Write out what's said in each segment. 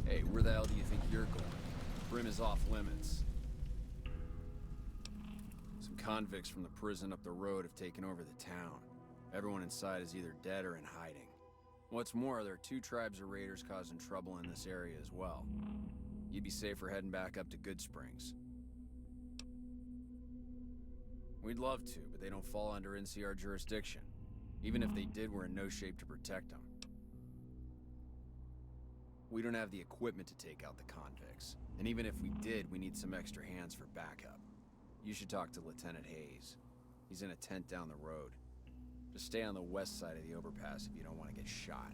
Hey, where the hell do you think you're going? Prim is off limits. Some convicts from the prison up the road have taken over the town. Everyone inside is either dead or in hiding. What's more, there are 2 tribes of raiders causing trouble in this area as well. You'd be safer heading back up to Good Springs. We'd love to, but they don't fall under NCR jurisdiction. Even if they did, we're in no shape to protect them. We don't have the equipment to take out the convicts. And even if we did, we need some extra hands for backup. You should talk to Lieutenant Hayes. He's in a tent down the road. Just stay on the west side of the overpass if you don't want to get shot.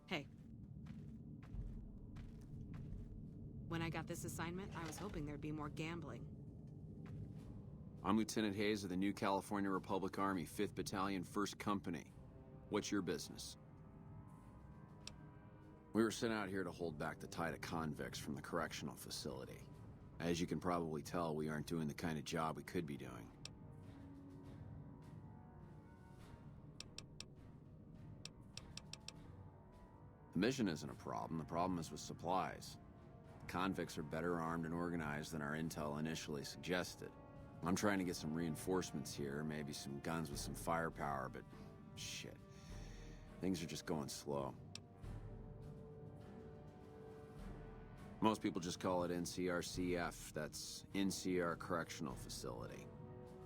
Hey. When I got this assignment, I was hoping there'd be more gambling. I'm Lieutenant Hayes of the New California Republic Army, 5th Battalion, 1st Company. What's your business? We were sent out here to hold back the tide of convicts from the correctional facility. As you can probably tell, we aren't doing the kind of job we could be doing. The mission isn't a problem. The problem is with supplies. The convicts are better armed and organized than our intel initially suggested. I'm trying to get some reinforcements here, maybe some guns with some firepower, but shit. Things are just going slow. Most people just call it NCRCF. That's NCR Correctional Facility.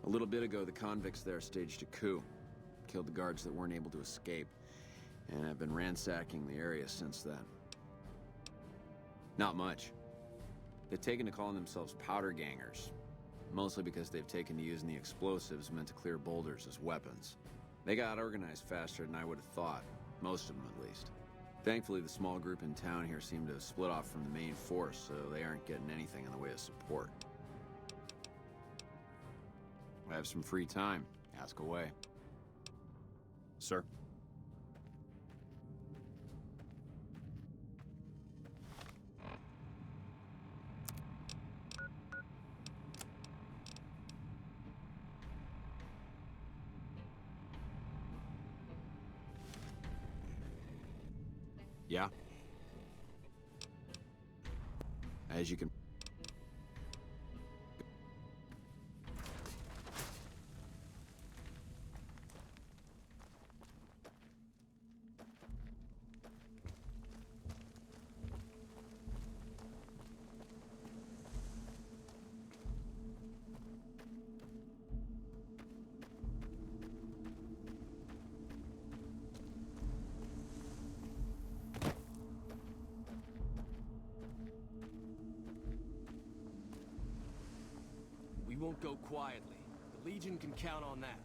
A little bit ago, the convicts there staged a coup. Killed the guards that weren't able to escape. And I've been ransacking the area since then. Not much. They've taken to calling themselves powder gangers. Mostly because they've taken to using the explosives meant to clear boulders as weapons. They got organized faster than I would have thought. Most of them, at least. Thankfully, the small group in town here seem to have split off from the main force, so they aren't getting anything in the way of support. I have some free time. Ask away. Sir? Yeah? As you can... We won't go quietly. The Legion can count on that.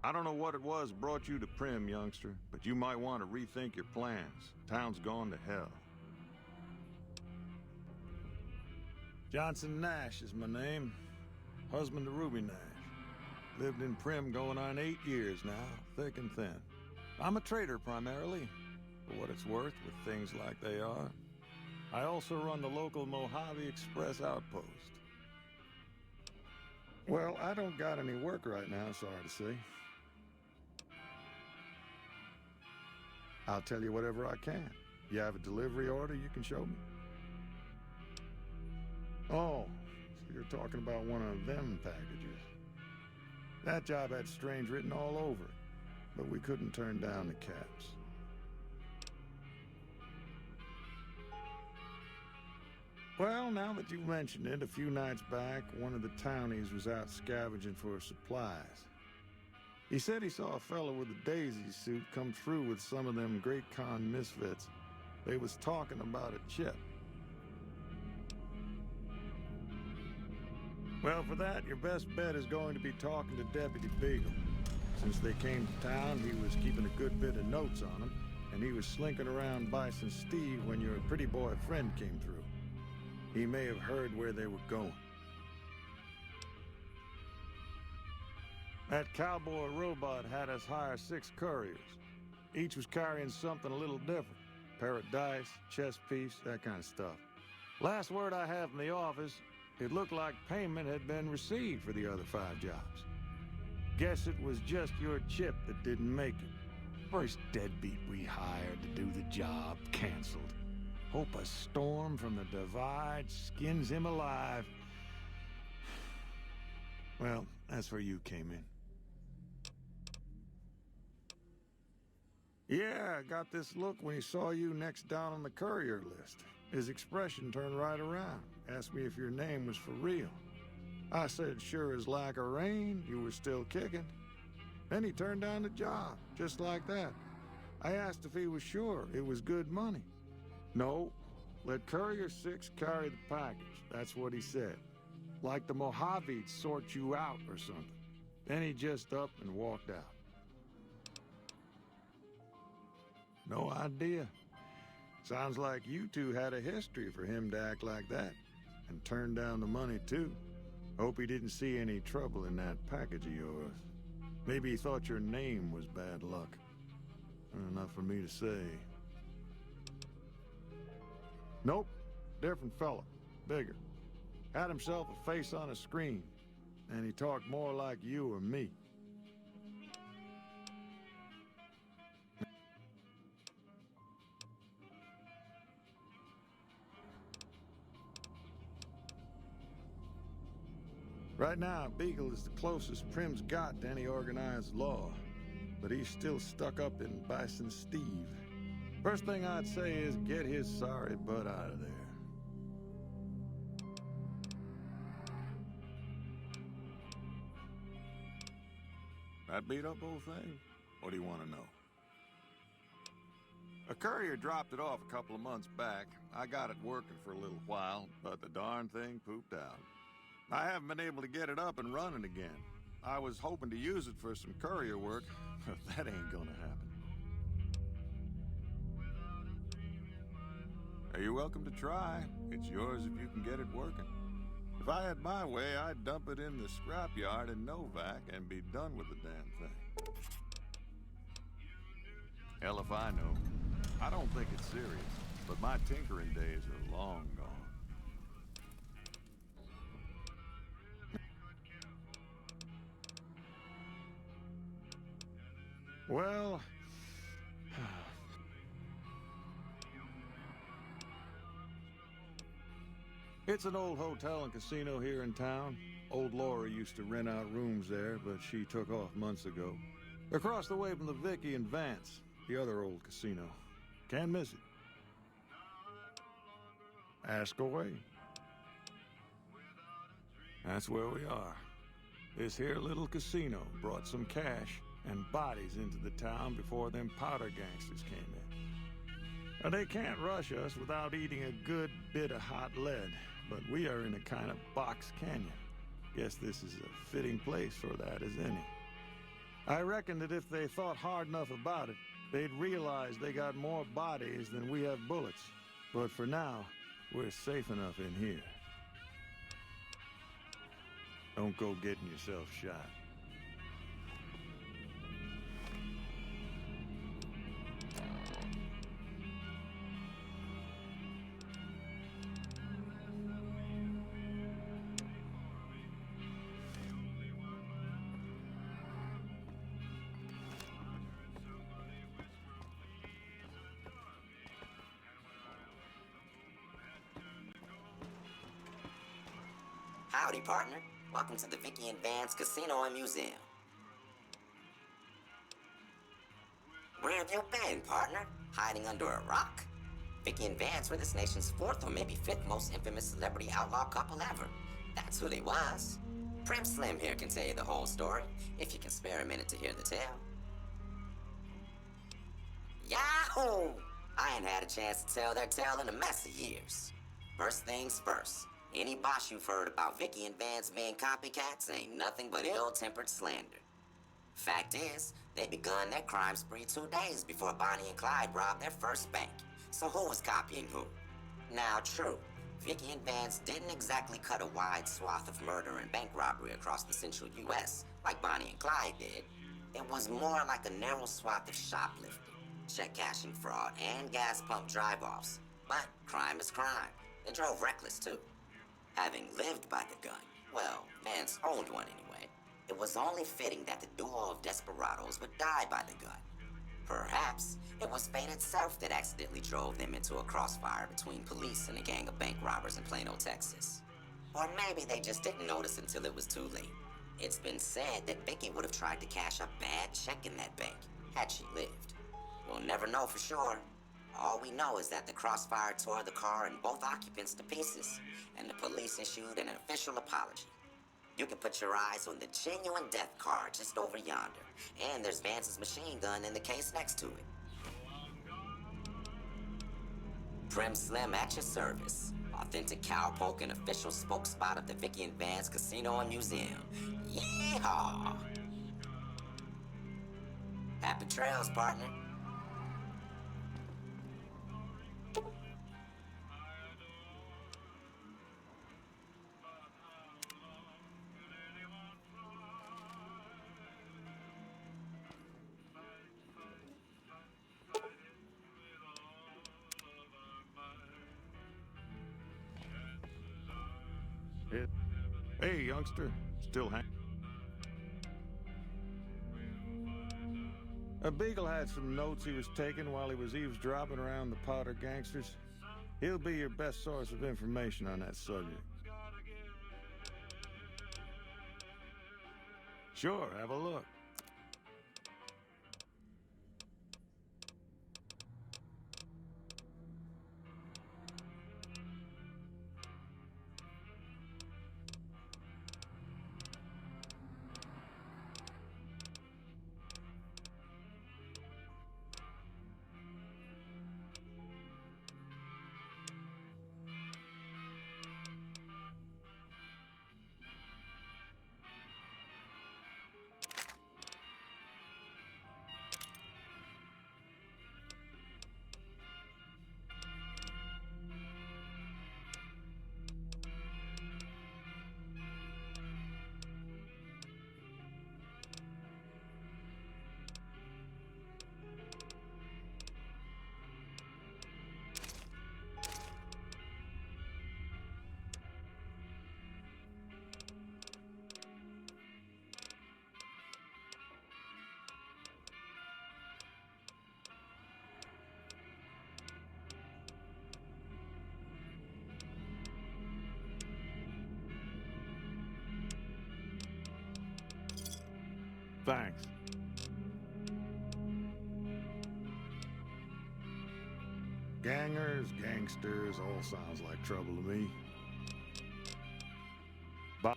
I don't know what it was brought you to Prim, youngster, but you might want to rethink your plans. Town's gone to hell. Johnson Nash is my name. Husband to Ruby Nash. Lived in Prim going on 8 years now, thick and thin. I'm a trader primarily, for what it's worth with things like they are. I also run the local Mojave Express outpost. Well, I don't got any work right now, sorry to say. I'll tell you whatever I can. You have a delivery order you can show me? Oh, so you're talking about one of them packages. That job had strange written all over it, but we couldn't turn down the caps. Well, now that you've mentioned it, a few nights back, one of the townies was out scavenging for supplies. He said he saw a fellow with a daisy suit come through with some of them Great Con misfits. They was talking about a chip. Well, for that, your best bet is going to be talking to Deputy Beagle. Since they came to town, he was keeping a good bit of notes on them, and he was slinking around Bison Steve when your pretty boy friend came through. He may have heard where they were going. That cowboy robot had us hire 6 couriers. Each was carrying something a little different. Pair of dice, chess piece, that kind of stuff. Last word I have from the office, it looked like payment had been received for the other 5 jobs. Guess it was just your chip that didn't make it. First deadbeat we hired to do the job canceled. Hope a storm from the divide skins him alive. Well, that's where you came in. Yeah, I got this look when he saw you next down on the courier list. His expression turned right around, asked me if your name was for real. I said, sure as like a rain, you were still kicking. Then he turned down the job, just like that. I asked if he was sure it was good money. No, let Courier 6 carry the package, that's what he said. Like the Mojave'd sort you out or something. Then he just up and walked out. No idea. Sounds like you two had a history for him to act like that. And turn down the money, too. Hope he didn't see any trouble in that package of yours. Maybe he thought your name was bad luck. Enough for me to say. Nope. Different fella. Bigger. Had himself a face on a screen. And he talked more like you or me. Right now, Beagle is the closest Prim's got to any organized law, but he's still stuck up in Bison Steve. First thing I'd say is get his sorry butt out of there. That beat up old thing? What do you want to know? A courier dropped it off a couple of months back. I got it working for a little while, but the darn thing pooped out. I haven't been able to get it up and running again. I was hoping to use it for some courier work, but that ain't gonna happen. You're welcome to try. It's yours if you can get it working. If I had my way, I'd dump it in the scrapyard in NVAC and be done with the damn thing. Hell if I know. I don't think it's serious, but my tinkering days are long gone. Well, it's an old hotel and casino here in town. Old Laura used to rent out rooms there, but she took off months ago. Across the way from the Vicky and Vance, the other old casino. Can't miss it. Ask away. That's where we are. This here little casino brought some cash and bodies into the town before them powder gangsters came in. Now, they can't rush us without eating a good bit of hot lead, but we are in a kind of box canyon. Guess this is a fitting place for that as any. I reckon that if they thought hard enough about it, they'd realize they got more bodies than we have bullets. But for now, we're safe enough in here. Don't go getting yourself shot. Howdy, partner. Welcome to the Vicky and Vance Casino and Museum. Where have you been, partner? Hiding under a rock? Vicky and Vance were this nation's fourth or maybe fifth most infamous celebrity outlaw couple ever. That's who they was. Prim Slim here can tell you the whole story, if you can spare a minute to hear the tale. Yahoo! I ain't had a chance to tell their tale in a mess of years. First things first. Any boss you've heard about Vicky and Vance being copycats ain't nothing but ill-tempered slander. Fact is, they begun their crime spree 2 days before Bonnie and Clyde robbed their first bank. So who was copying who? Now, true, Vicky and Vance didn't exactly cut a wide swath of murder and bank robbery across the central U.S. like Bonnie and Clyde did. It was more like a narrow swath of shoplifting, check cashing fraud, and gas pump drive-offs. But crime is crime. They drove reckless, too. Having lived by the gun, well, Vance owned one anyway, it was only fitting that the duo of desperados would die by the gun. Perhaps it was fate itself that accidentally drove them into a crossfire between police and a gang of bank robbers in Plano, Texas. Or maybe they just didn't notice until it was too late. It's been said that Vicky would have tried to cash a bad check in that bank, had she lived. We'll never know for sure. All we know is that the crossfire tore the car and both occupants to pieces, and the police issued an official apology. You can put your eyes on the genuine death car just over yonder, and there's Vance's machine gun in the case next to it. Prim Slim at your service. Authentic cowpoke and official spoke spot of the Vicky and Vance Casino and Museum. Yeehaw! Happy trails, partner. Hey, youngster. Still hang. A Beagle had some notes he was taking while he was eavesdropping around the Powder gangsters. He'll be your best source of information on that subject. Sure, have a look. Thanks. Gangers, gangsters, all sounds like trouble to me. Bye.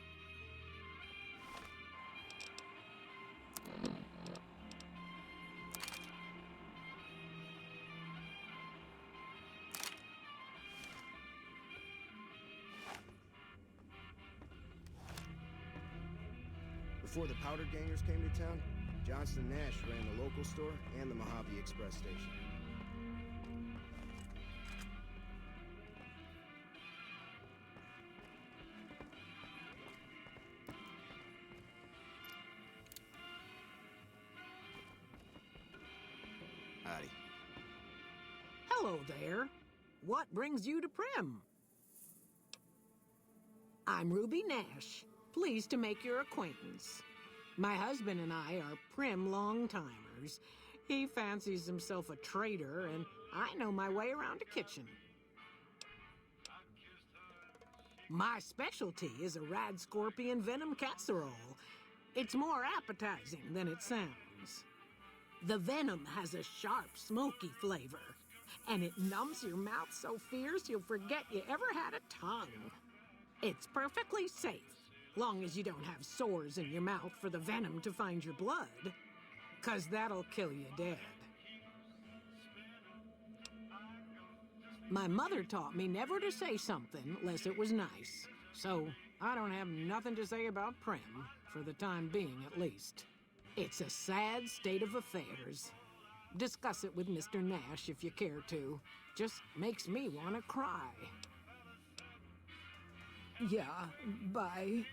Before the Powder Gangers came to town, Johnston Nash ran the local store and the Mojave Express station. Howdy. Hello there. What brings you to Prim? I'm Ruby Nash. Pleased to make your acquaintance. My husband and I are Prim long-timers. He fancies himself a trader, and I know my way around a kitchen. My specialty is a rad scorpion venom casserole. It's more appetizing than it sounds. The venom has a sharp, smoky flavor, and it numbs your mouth so fierce you'll forget you ever had a tongue. It's perfectly safe, long as you don't have sores in your mouth for the venom to find your blood, 'cause that'll kill you dead. My mother taught me never to say something unless it was nice, so I don't have nothing to say about Prim, for the time being at least. It's a sad state of affairs. Discuss it with Mr. Nash if you care to. Just makes me want to cry. Yeah, bye.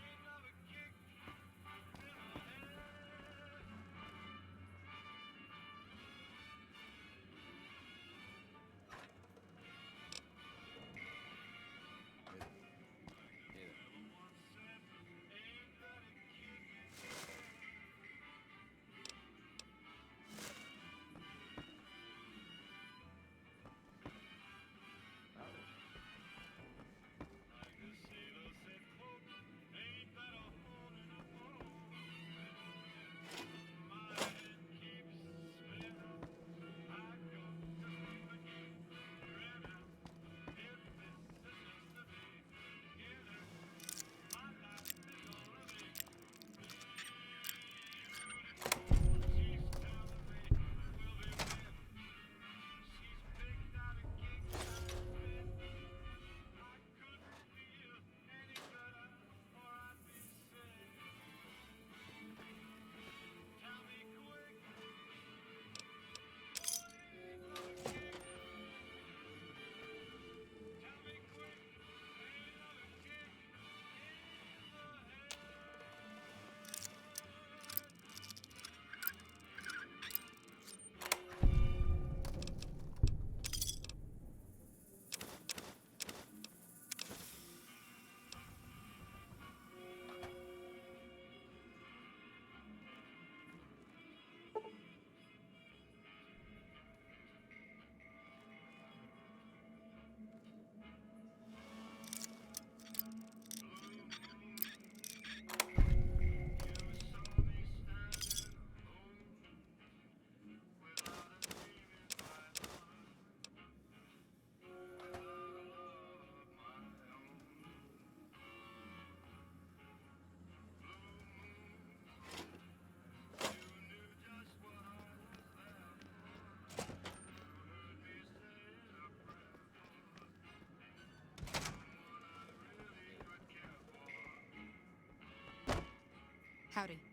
Howdy.